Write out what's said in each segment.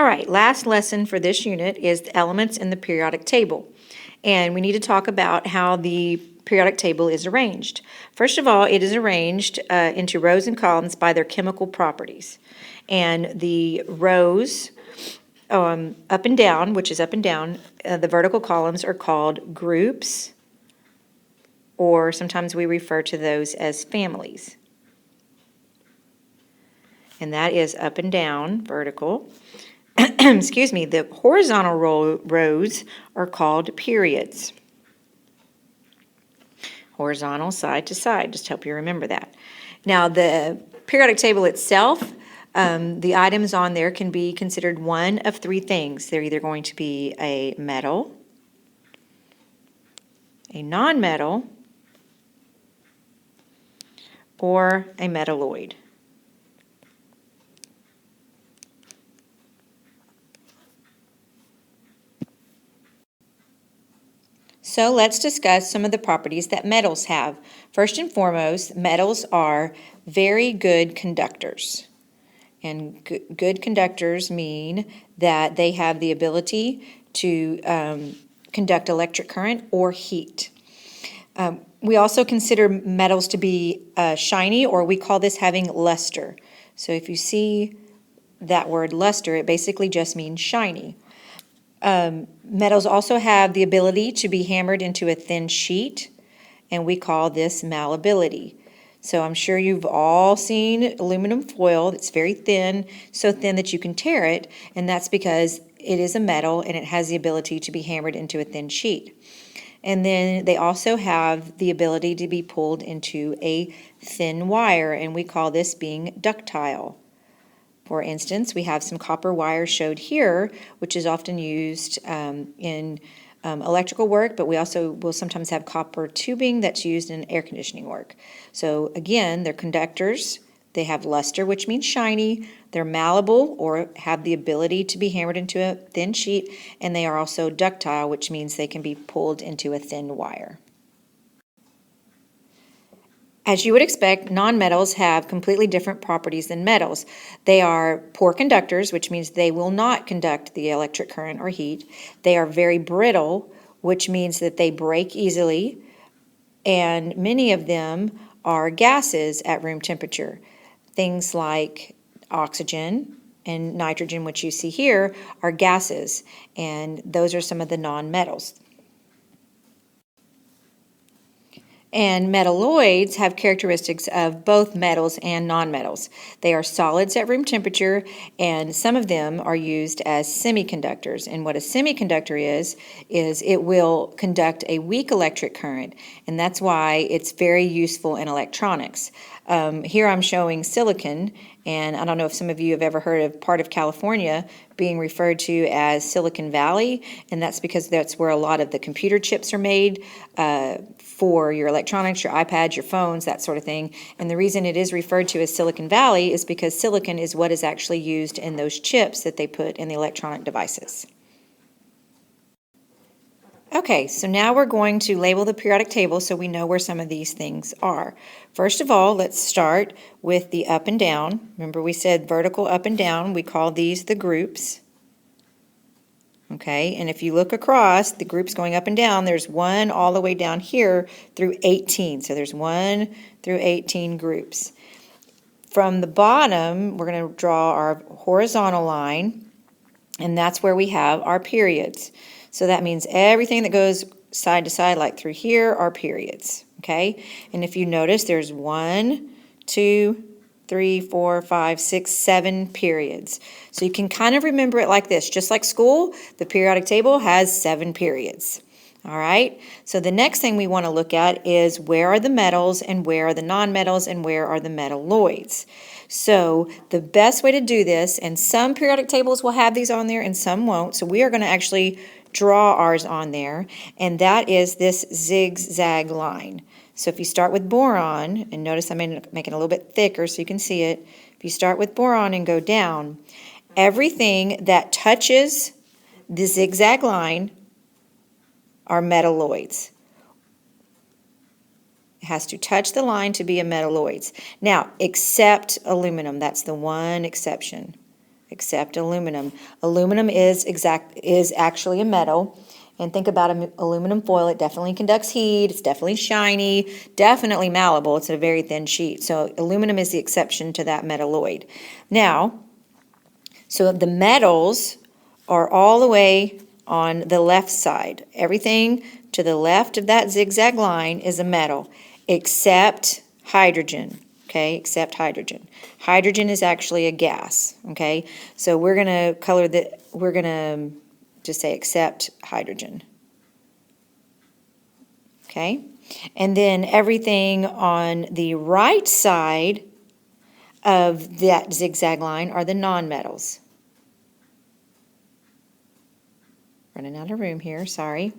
right, last lesson for this unit is the elements in the periodic table. And we need to talk about how the periodic table is arranged. First of all, it is arranged into rows and columns by their chemical properties. And the rows up and down, which is up and down, the vertical columns are called groups, or sometimes we refer to those as families. And that is up and down, vertical. Excuse me, the horizontal rows are called periods. Horizontal, side to side, just help you remember that. Now, the periodic table itself, the items on there can be considered one of three things. They're either going to be a metal, a non-metal, or a metalloid. So let's discuss some of the properties that metals have. First and foremost, metals are very good conductors. And good conductors mean that they have the ability to conduct electric current or heat. We also consider metals to be shiny, or we call this having luster. So if you see that word luster, it basically just means shiny. Metals also have the ability to be hammered into a thin sheet, and we call this malleability. So I'm sure you've all seen aluminum foil that's very thin, so thin that you can tear it, and that's because it is a metal and it has the ability to be hammered into a thin sheet. And then they also have the ability to be pulled into a thin wire, and we call this being ductile. For instance, we have some copper wire showed here, which is often used in electrical work, but we also will sometimes have copper tubing that's used in air conditioning work. So again, they're conductors. They have luster, which means shiny. They're malleable, or have the ability to be hammered into a thin sheet, and they are also ductile, which means they can be pulled into a thin wire. As you would expect, nonmetals have completely different properties than metals. They are poor conductors, which means they will not conduct the electric current or heat. They are very brittle, which means that they break easily, and many of them are gases at room temperature. Things like oxygen and nitrogen, which you see here, are gases, and those are some of the nonmetals. And metalloids have characteristics of both metals and nonmetals. They are solids at room temperature, and some of them are used as semiconductors. And what a semiconductor is it will conduct a weak electric current, and that's why it's very useful in electronics. Here I'm showing silicon, and I don't know if some of you have ever heard of part of California being referred to as Silicon Valley, and that's because that's where a lot of the computer chips are made for your electronics, your iPads, your phones, that sort of thing. And the reason it is referred to as Silicon Valley is because silicon is what is actually used in those chips that they put in the electronic devices. Okay, so now we're going to label the periodic table so we know where some of these things are. First of all, let's start with the up and down. Remember we said vertical up and down. We call these the groups. Okay, and if you look across, the groups going up and down, there's 1 all the way down here through 18. So there's 1 through 18 groups. From the bottom, we're going to draw our horizontal line, and that's where we have our periods. So that means everything that goes side to side, like through here, are periods. Okay, and if you notice, there's 1, 2, 3, 4, 5, 6, 7 periods. So you can kind of remember it like this. Just like school, the periodic table has 7 periods. All right, so the next thing we want to look at is where are the metals and where are the nonmetals and where are the metalloids. So the best way to do this, and some periodic tables will have these on there and some won't, so we are going to actually draw ours on there, and that is this zigzag line. So if you start with boron, and notice I'm making it a little bit thicker so you can see it. If you start with boron and go down, everything that touches the zigzag line are metalloids. It has to touch the line to be a metalloid. Now, except aluminum. That's the one exception. except aluminum. Aluminum is actually a metal. And think about aluminum foil. It definitely conducts heat. It's definitely shiny, definitely malleable. It's a very thin sheet. So aluminum is the exception to that metalloid. Now, so the metals are all the way on the left side. Everything to the left of that zigzag line is a metal, except hydrogen. Okay, except hydrogen. Hydrogen is actually a gas. Okay, so we're gonna just say except hydrogen. Okay, and then everything on the right side of that zigzag line are the nonmetals. Running out of room here, sorry.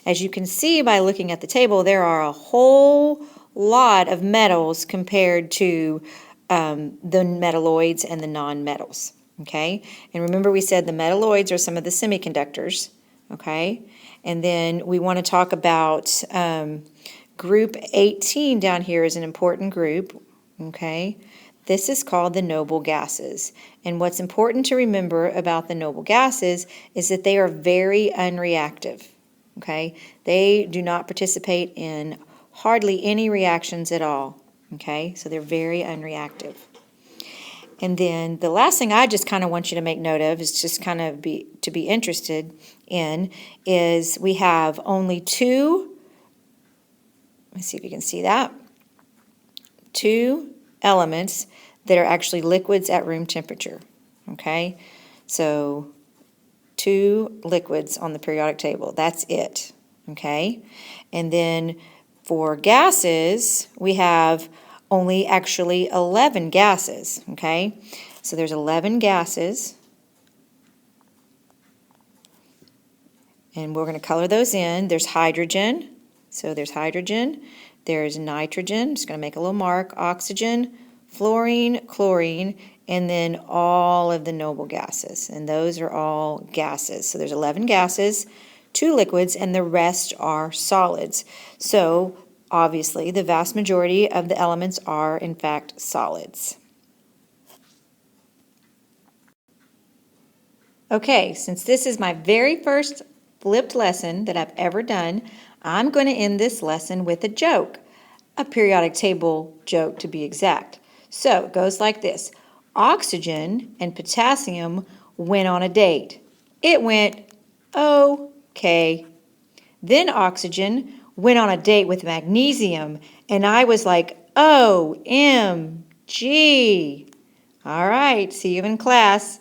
As you can see by looking at the table, there are a whole lot of metals compared to the metalloids and the nonmetals. Okay, and remember we said the metalloids are some of the semiconductors. Okay, and then we want to talk about group 18 down here is an important group. Okay, this is called the noble gases. And what's important to remember about the noble gases is that they are very unreactive. Okay, they do not participate in hardly any reactions at all. Okay, so they're very unreactive. And then the last thing I just kind of want you to make note of is just kind of to be interested in is we have only two, let's see if you can see that, two elements that are actually liquids at room temperature. Okay, so two liquids on the periodic table, that's it. Okay, and then for gases, we have only actually 11 gases, okay? So there's 11 gases, and we're going to color those in. There's hydrogen, so there's hydrogen. There's nitrogen, just going to make a little mark, oxygen, fluorine, chlorine, and then all of the noble gases, and those are all gases. So there's 11 gases, 2 liquids, and the rest are solids. So obviously, the vast majority of the elements are, in fact, solids. Okay, since this is my very first flipped lesson that I've ever done, I'm going to end this lesson with a joke, a periodic table joke to be exact. So it goes like this. Oxygen and potassium went on a date. It went okay. Then oxygen went on a date with magnesium, and I was like, OMG. All right, see you in class.